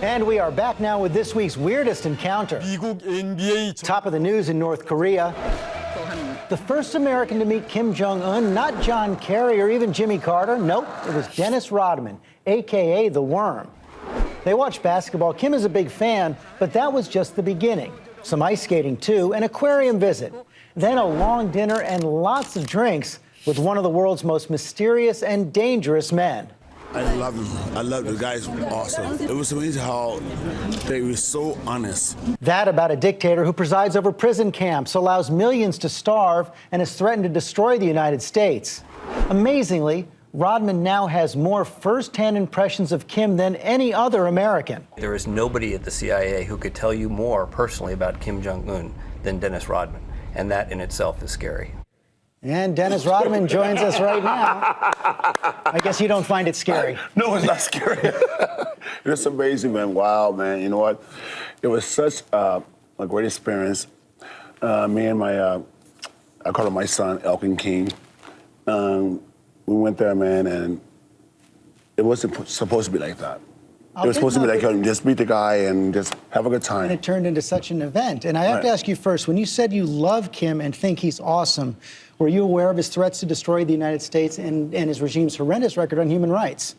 And we are back now with this week's weirdest encounter. 미국 NBA Top of the news in North Korea. The first American to meet Kim Jong-un, not John Kerry or even Jimmy Carter. Nope, it was Dennis Rodman, a.k.a. The Worm. They watch basketball. Kim is a big fan, but that was just the beginning. Some ice skating, too, an aquarium visit. Then a long dinner and lots of drinks with one of the world's most mysterious and dangerous men. I love him. I love the guys. Awesome. It was amazing how they were so honest. That about a dictator who presides over prison camps, allows millions to starve, and has threatened to destroy the United States. Amazingly, Rodman now has more first-hand impressions of Kim than any other American. There is nobody at the CIA who could tell you more personally about Kim Jong-un than Dennis Rodman, and that in itself is scary. And Dennis Rodman joins us right now. I guess you don't find it scary. No, it's not scary. It's amazing, man. Wow, man. You know what? It was such a great experience. Me and my, I call him my son, Elkin King. We went there, man, and it wasn't supposed to be like that. It was supposed to be like, just meet the guy and just have a good time. And it turned into such an event. And I have to ask you first, when you said you love Kim and think he's awesome, were you aware of his threats to destroy the United States and his regime's horrendous record on human rights?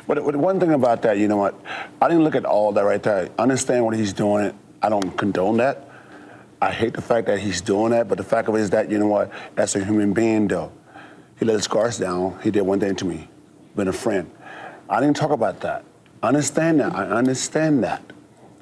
But one thing about that, you know what? I didn't look at all that right there. I understand what he's doing. I don't condone that. I hate the fact that he's doing that. But the fact of it is that, you know what? As a human being, though, he let his guards down. He did one thing to me, been a friend. I didn't talk about that. I understand that. I understand that.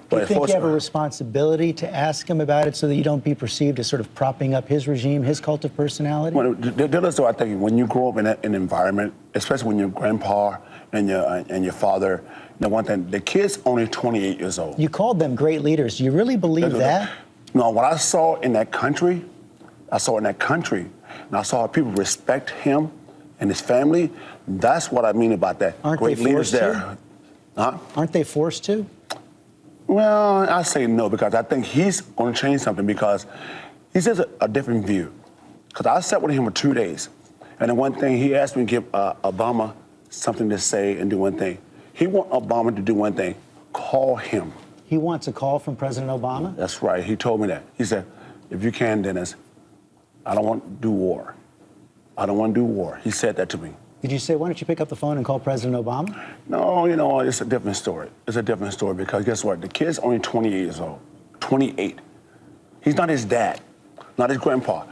Do you think you have a responsibility to ask him about it so that you don't be perceived as sort of propping up his regime, his cult of personality? Well, I think when you grow up in an environment, especially when your grandpa and your father, you know, one thing, the kid's only 28 years old. You called them great leaders. Do you really believe that? No, what I saw in that country, and I saw how people respect him and his family. That's what I mean about that. Aren't great they leaders forced there. to? Huh? Aren't they forced to? Well, I say no, because I think he's going to change something, because he says a different view. Because I sat with him for 2 days, and the one thing he asked me to give Obama something to say and do one thing. He wants Obama to do one thing: call him. He wants a call from President Obama? That's right. He told me that. He said, if you can, Dennis, I don't want to do war. I don't want to do war. He said that to me. Did you say, why don't you pick up the phone and call President Obama? No, you know, it's a different story. It's a different story, because guess what? The kid's only 28 years old. 28. He's not his dad, not his grandpa.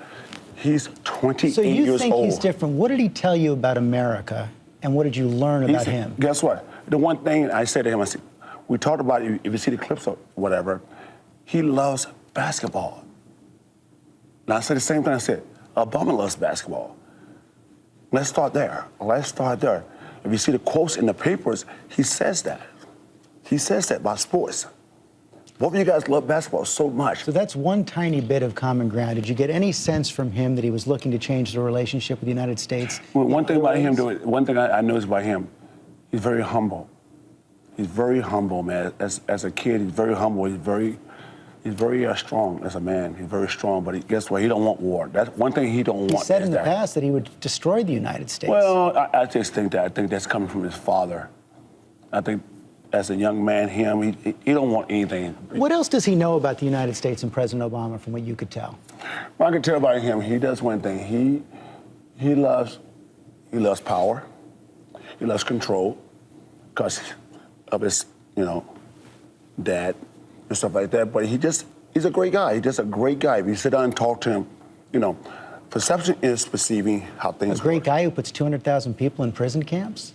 He's 28 years old. So you think he's different. What did he tell you about America, and what did you learn about him? Guess what? The one thing I said to him, I said, we talked about, if you see the clips or whatever, he loves basketball. And I said the same thing I said, Obama loves basketball. Let's start there. If you see the quotes in the papers, he says that. He says that about sports. Both of you guys love basketball so much. So that's one tiny bit of common ground. Did you get any sense from him that he was looking to change the relationship with the United States? Well, one thing about him, one thing I noticed about him, he's very humble. He's very humble, man. As a kid, he's very humble. He's very strong as a man. He's very strong, but guess what? He don't want war. That's one thing he don't want. He said in the past that he would destroy the United States. Well, I just think that's coming from his father. I think as a young man, he don't want anything. What else does he know about the United States and President Obama, from what you could tell? Well, I can tell about him. He does one thing. He loves power. He loves control, because of his, dad and stuff like that. But he's a great guy. He's just a great guy. If you sit down and talk to him, perception is perceiving how things A great work. guy who puts 200,000 people in prison camps?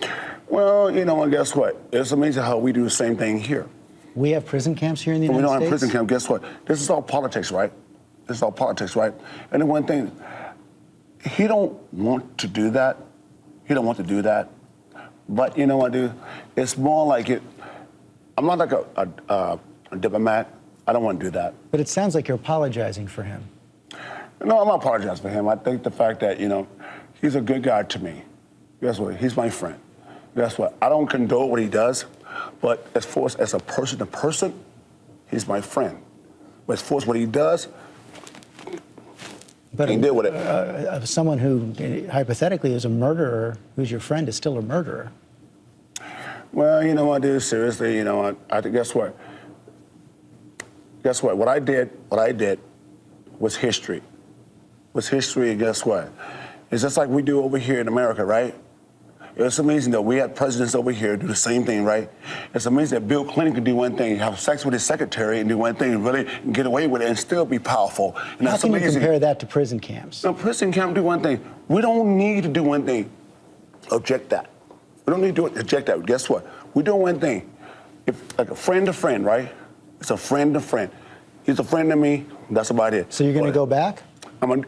Well, and guess what? It's amazing how we do the same thing here. We have prison camps here in the When United we don't States? have prison camp, guess what? This is all politics, right? This is all politics, right? And the one thing, he don't want to do that. But you know what, dude? It's more like it. I'm not like a diplomat. I don't want to do that. But it sounds like you're apologizing for him. No, I'm not apologizing for him. I think the fact that, he's a good guy to me. Guess what? He's my friend. Guess what? I don't condone what he does, but as far as a person to person, he's my friend. But as far as what he does, But he can deal with it. Someone who hypothetically is a murderer, who's your friend, is still a murderer. Well, you know what, dude, seriously, you know, I think, guess what? Guess what? What I did was history. Was history, and guess what? It's just like we do over here in America, right? It's amazing that we have presidents over here do the same thing, right? It's amazing that Bill Clinton could do one thing, have sex with his secretary and do one thing, and really get away with it and still be powerful. And How can you compare that to prison camps? No, prison camp do one thing. We don't need to do one thing. Object that. We don't need to object that. Guess what? We're doing one thing. If like a friend to friend, right? It's a friend to friend. He's a friend to me. That's about it. So you're going to go back?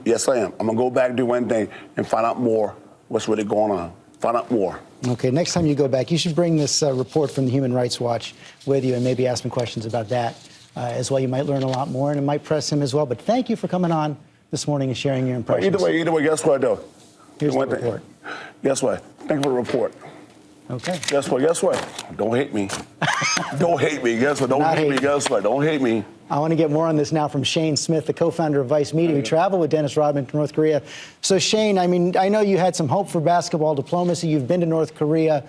Yes, I am. I'm going to go back, do one thing, and find out more what's really going on. Find out more. Okay, next time you go back, you should bring this report from the Human Rights Watch with you and maybe ask him questions about that as well. You might learn a lot more, and it might press him as well. But thank you for coming on this morning and sharing your impressions. Either way, guess what, though? Here's the report. Guess what? Thank you for the report. Okay. Guess what? Don't hate me. Don't hate me. Guess what? Don't hate me. Guess what? Don't hate me. I want to get more on this now from Shane Smith, the co-founder of Vice Media, who traveled with Dennis Rodman to North Korea. So, Shane, I mean, I know you had some hope for basketball diplomacy. You've been to North Korea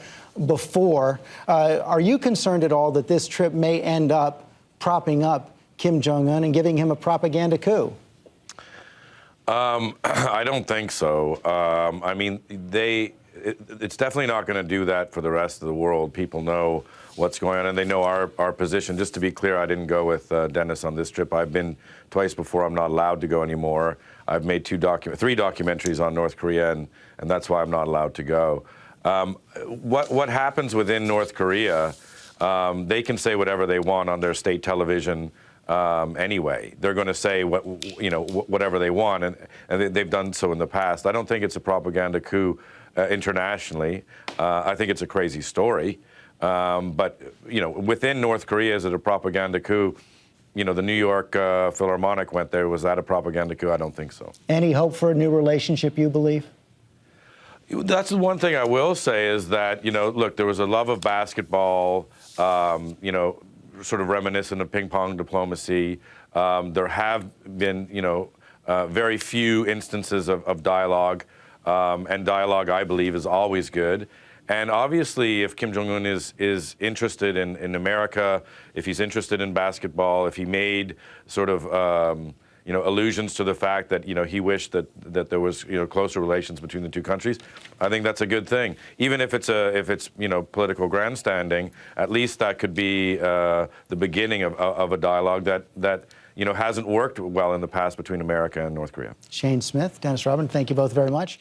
before. Are you concerned at all that this trip may end up propping up Kim Jong-un and giving him a propaganda coup? I don't think so. I mean, it's definitely not going to do that for the rest of the world. People know what's going on, and they know our position. Just to be clear, I didn't go with Dennis on this trip. I've been twice before. I'm not allowed to go anymore. I've made three documentaries on North Korea, and that's why I'm not allowed to go. What happens within North Korea, they can say whatever they want on their state television. Anyway, they're going to say whatever they want, and they've done so in the past. I don't think it's a propaganda coup internationally. I think it's a crazy story. But within North Korea, is it a propaganda coup? The New York Philharmonic went there. Was that a propaganda coup? I don't think so. Any hope for a new relationship, you believe? That's the one thing I will say is that, look, there was a love of basketball, sort of reminiscent of ping pong diplomacy. There have been, very few instances of dialogue, and dialogue, I believe, is always good. And obviously, if Kim Jong-un is interested in America, if he's interested in basketball, if he made sort of allusions to the fact that he wished that there was closer relations between the two countries, I think that's a good thing. Even if it's political grandstanding, at least that could be the beginning of a dialogue that hasn't worked well in the past between America and North Korea. Shane Smith, Dennis Rodman, thank you both very much.